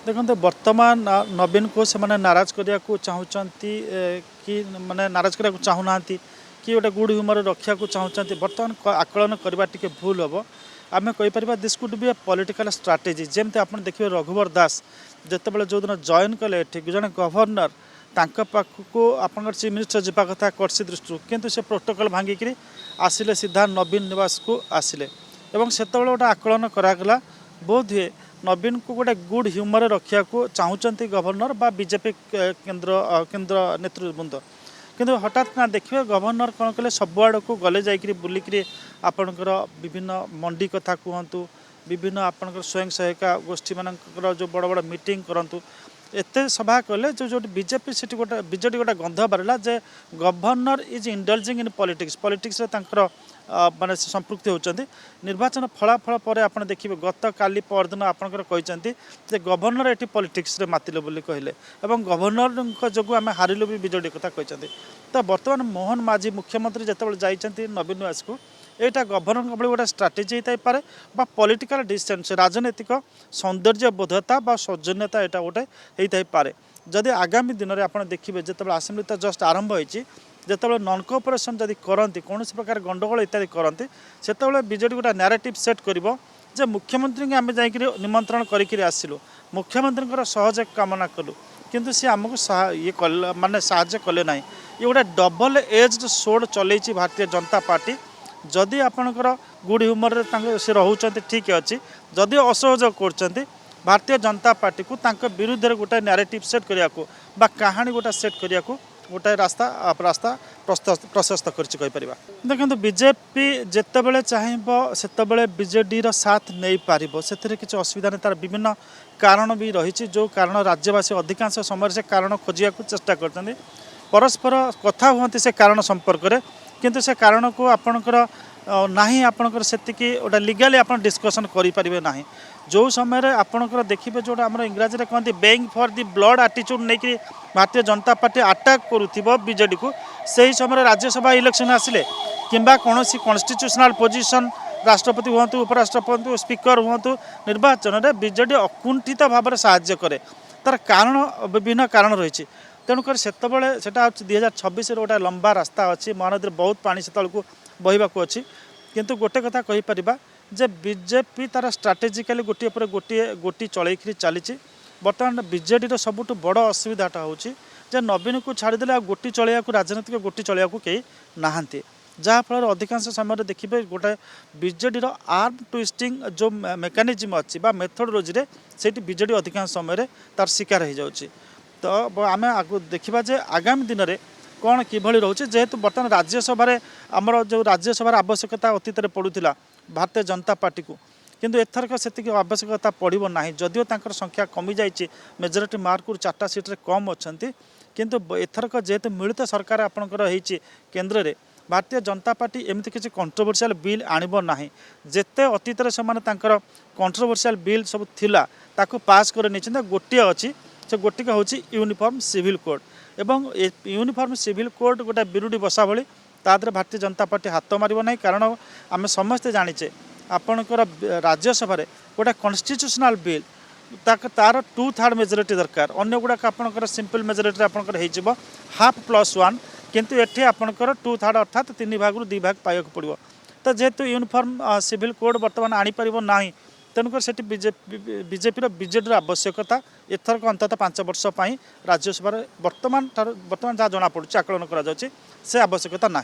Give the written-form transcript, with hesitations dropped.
देखते वर्तमान नवीन को से नाराज करने को चाहती कि माने नाराज करने को चाहूना कि गोटे गुड ह्यूमर रखा चाहते बर्तमान आकलन करवा टी भूल हम आम कहीपर this could be a political strategy जमती आप देखिए रघुवर दास जिते जो दिन जॉइन कले जड़े गवर्नर तांका पाखक आप चीफ मिनिस्टर जावा कथा कर्सी दृष्टि किंतु से प्रोटोकॉल भांगिक आसिले सीधा नवीन निवास को आसिले से गोटे आकलन करागला बोध हुए नवीन को गोटे गुड ह्यूमर रखा चाहते गवर्नर बा बीजेपी केंद्र केंद्र नेतृवृंद किंतु हठात ना देखिए गवर्नर कौन कले सबुआड़ को गले जाकि बुलिक आपणकर विभिन्न मंडी कथा कहतु विभिन्न आपणकर स्वयं सहायिका गोष्ठी मान जो बड़ बड़ मीटिंग करूँ एत सभा कले जो बीजेपी से गोटे बीजेडी गोटे गंध बारला जे governor is indulging in politics politics माने संपृक्ति होती निर्वाचन फलाफल पर आप देखिए गत काली परदिन आपंकर कहते गवर्नर ये पॉलिटिक्स रे मातिले बोली कहले एवं गवर्नर जो आम हारिलु भी बीजेडी कथा कहते तो बर्तमान मोहन माझी मुख्यमंत्री जिते जाइए नवीन निवास को यहाँ गवर्नर भली गोटे स्ट्राटेजी होता है पॉलिटिकल डिसेंस राजनैतिक सौंदर्य बोधता सौजन्यता यहाँ गोटे होता है जदि आगामी दिन में आप देखिए जो आसेम्बली तो जस्ट आरंभ होती जिते नॉन कोऑपरेशन जदि करती कौन प्रकार गंडगोल इत्यादि करती से बीजेडी गोटे नैरेटिव सेट कर मुख्यमंत्री आम जा निमंत्रण करके आसिलु मुख्यमंत्री सहयोग कामना कलु किंतु सी आमको ये माने साहाय्य कले ना ये गोटे डबल एज्ड सोड चल भारतीय जनता पार्टी जदि आपणकर गुड ह्यूमर से रोचे ठीक अच्छे जदि असहयोग कर भारतीय जनता पार्टी को विरुद्ध गोटे नैरेटिव सेट करने को कहानी गोटे सेट करने को गोटे रास्ता प्रशस्त कर देखो बीजेपी जितेबाला चाहिए से बीजेडी साथ नहीं पार से किसी असुविधा नहीं तार विभिन्न कारण भी रही जो कारण राज्यवासी अधिकांश समय से कारण खोजा चेष्टा करते परस्पर कथा हुआ से कारण संपर्क में किंतु से कारण को आपणकर नहीं आपणकर से गोटे लीगली आप डिस्कसन करें ना जो समय आपणकर देखिए जो आम इंग्राजी में कहते बेइंग फॉर दि ब्लड आटीट्यूड नहीं कि Bharatiya Janata party attack करुव BJD को सही समय राज्यसभा इलेक्शन आसिले किंबा कौन कन्स्टिट्यूशनल पोजिशन राष्ट्रपति हूँ उपराष्ट्रपति स्पीकर हूँ निर्वाचन में बीजेडी अकुंठित भाव में साहाय्य करे तार कारण विभिन्न कारण रही तेणुक से 2026 गोटे लंबा रास्ता अच्छी महानदी बहुत पानी से को बहवाक अच्छी किंतु गोटे कथा कहीपर जे बीजेपी तार स्ट्राटेजिकली गोटे पर गोटी चल चली बर्तमान बीजेडी सबुठ बड़ असुविधाटा हूँ जे नवीन को छाड़देले आ गोटी चलैया राजनीतिक गोटी चलैया कई नहांती जहाँफल अधिकांश समय देखिए गोटे बीजेडी आर्म ट्विस्टिंग जो मेकानिज्म अच्छी मेथोडोलोजी से बीजेडी अधिकांश समय तार शिकार हो जाऊँगी तो आम देखा जे आगामी दिन में कौन किभली रोचे जेहेतु बर्तमान राज्यसभा आमर जो राज्यसभा आवश्यकता अतीत में पड़ूला भारतीय जनता पार्टी को किंतु एथरक से आवश्यकता पड़ो ना जदिव तर संख्या कमी जाइए मेजोरिटी मार्क 4टा सीट्रे कम अच्छा किंतु एथरक जेहेतु मिलित सरकार आपंकर केन्द्र में भारतीय जनता पार्टी एमती किसी कंट्रोवर्शियल बिल आणब ना जिते अतीत से कंट्रोवर्शियल बिल सब थिला ताकू पास कर गोटे अच्छी से गोटिका हूँ यूनिफॉर्म सिविल कोड एवं यूनिफॉर्म सिविल कोड गोटे बिरुडी बसा भली तादरे भारतीय जनता पार्टी हाथ मारिब ना कारण आम समस्ते जाचे आपणकर राज्यसभा गोटे कन्स्टिट्यूशनल बिल तार 2/3 मेजोरिटी दरकार अन्य गुड़ाक आपणकर सिंपल मेजोरिटी आपणकर हो 1/2+1 किंतु एठी आपणकर 2/3 अर्थात 3 भाग 2 भाग पाइक पड़ो तो जेहेतु यूनिफॉर्म सिविल कोड बर्तमान आनीपर ना तेणुकर से बीजेपी बीजेडी आवश्यकता एथरक अंतत 5 वर्ष राज्यसभा बर्तमान जहाँ जमापड़ी आकलन कर आवश्यकता ना।